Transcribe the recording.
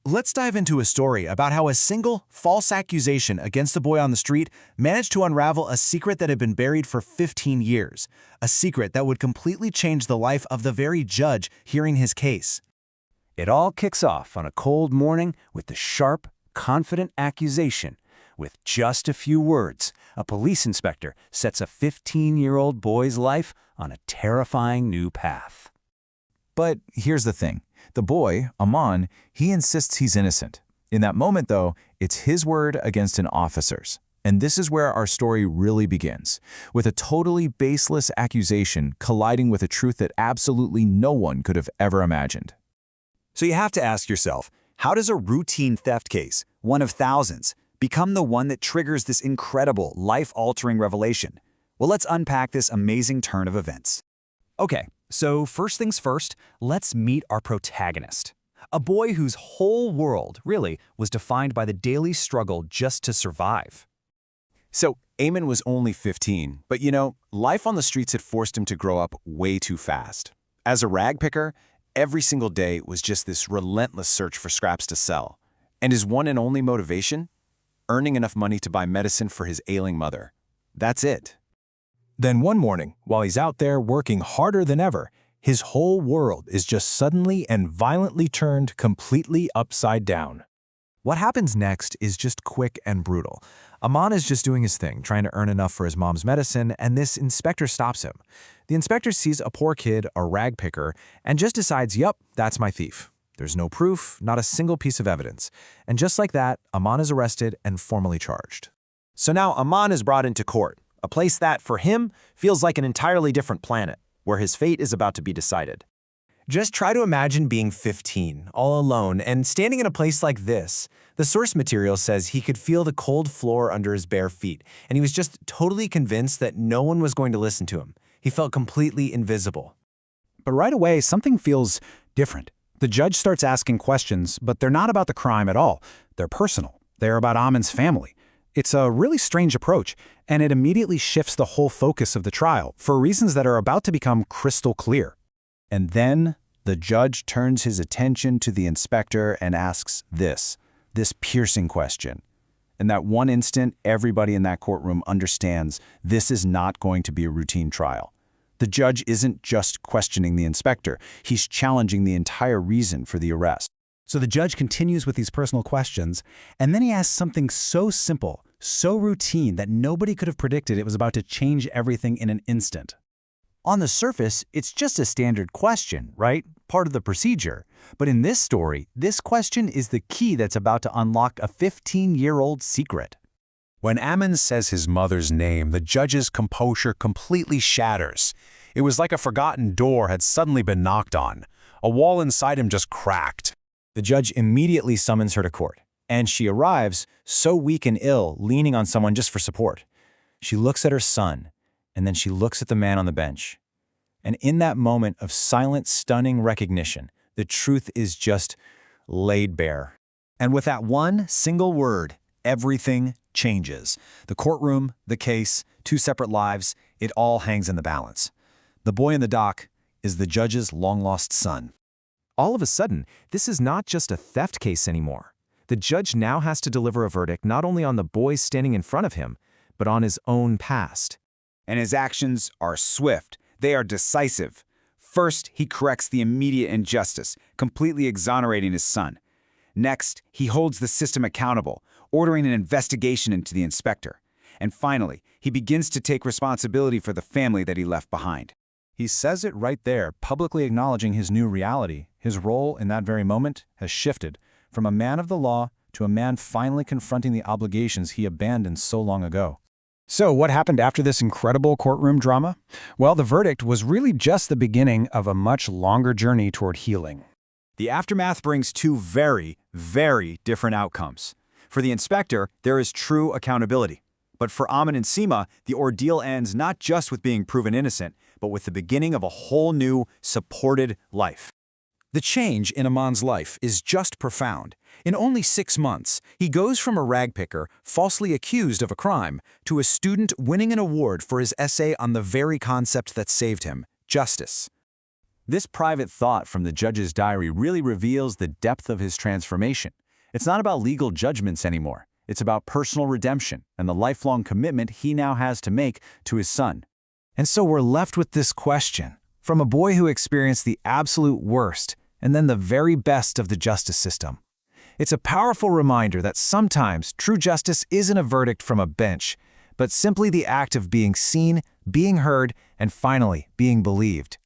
Let's dive into a story about how a single false accusation against the boy on the street managed to unravel a secret that had been buried for 15 years, a secret that would completely change the life of the very judge hearing his case. It all kicks off on a cold morning with the sharp, confident accusation. With just a few words, a police inspector sets a 15-year-old boy's life on a terrifying new path. But here's the thing. The boy, Aman, he insists he's innocent. In that moment, though, it's his word against an officer's. And this is where our story really begins, with a totally baseless accusation colliding with a truth that absolutely no one could have ever imagined. So you have to ask yourself, how does a routine theft case, one of thousands, become the one that triggers this incredible, life-altering revelation? Well, let's unpack this amazing turn of events. Okay, so first things first, let's meet our protagonist. A boy whose whole world, really, was defined by the daily struggle just to survive. So, Eamon was only 15, but life on the streets had forced him to grow up way too fast. As a rag picker, every single day was just this relentless search for scraps to sell. And his one and only motivation? Earning enough money to buy medicine for his ailing mother. That's it. Then one morning, while he's out there working harder than ever, his whole world is just suddenly and violently turned completely upside down. What happens next is just quick and brutal. Aman is just doing his thing, trying to earn enough for his mom's medicine, and this inspector stops him. The inspector sees a poor kid, a rag picker, and just decides, yup, that's my thief. There's no proof, not a single piece of evidence. And just like that, Aman is arrested and formally charged. So now Aman is brought into court, a place that, for him, feels like an entirely different planet, where his fate is about to be decided. Just try to imagine being 15, all alone, and standing in a place like this. The source material says he could feel the cold floor under his bare feet, and he was just totally convinced that no one was going to listen to him. He felt completely invisible. But right away, something feels different. The judge starts asking questions, but they're not about the crime at all. They're personal. They're about Aman's family. It's a really strange approach, and it immediately shifts the whole focus of the trial for reasons that are about to become crystal clear. And then the judge turns his attention to the inspector and asks this piercing question. In that one instant, everybody in that courtroom understands this is not going to be a routine trial. The judge isn't just questioning the inspector, he's challenging the entire reason for the arrest. So the judge continues with these personal questions, and then he asks something so simple, so routine that nobody could have predicted it was about to change everything in an instant. On the surface, it's just a standard question, right? Part of the procedure. But in this story, this question is the key that's about to unlock a 15-year-old secret. When Aman says his mother's name, the judge's composure completely shatters. It was like a forgotten door had suddenly been knocked on. A wall inside him just cracked. The judge immediately summons her to court, and she arrives, so weak and ill, leaning on someone just for support. She looks at her son, and then she looks at the man on the bench. And in that moment of silent, stunning recognition, the truth is just laid bare. And with that one single word, everything changes. The courtroom, the case, two separate lives, it all hangs in the balance. The boy in the dock is the judge's long-lost son. All of a sudden, this is not just a theft case anymore. The judge now has to deliver a verdict not only on the boy standing in front of him, but on his own past. And his actions are swift. They are decisive. First, he corrects the immediate injustice, completely exonerating his son. Next, he holds the system accountable, ordering an investigation into the inspector. And finally, he begins to take responsibility for the family that he left behind. He says it right there, publicly acknowledging his new reality. His role in that very moment has shifted from a man of the law to a man finally confronting the obligations he abandoned so long ago. So what happened after this incredible courtroom drama? Well, the verdict was really just the beginning of a much longer journey toward healing. The aftermath brings two very, very different outcomes. For the inspector, there is true accountability. But for Aman and Seema, the ordeal ends not just with being proven innocent, but with the beginning of a whole new, supported life. The change in Aman's life is just profound. In only 6 months, he goes from a rag picker, falsely accused of a crime, to a student winning an award for his essay on the very concept that saved him, justice. This private thought from the judge's diary really reveals the depth of his transformation. It's not about legal judgments anymore. It's about personal redemption and the lifelong commitment he now has to make to his son. And so we're left with this question, from a boy who experienced the absolute worst and then the very best of the justice system. It's a powerful reminder that sometimes true justice isn't a verdict from a bench, but simply the act of being seen, being heard, and finally being believed.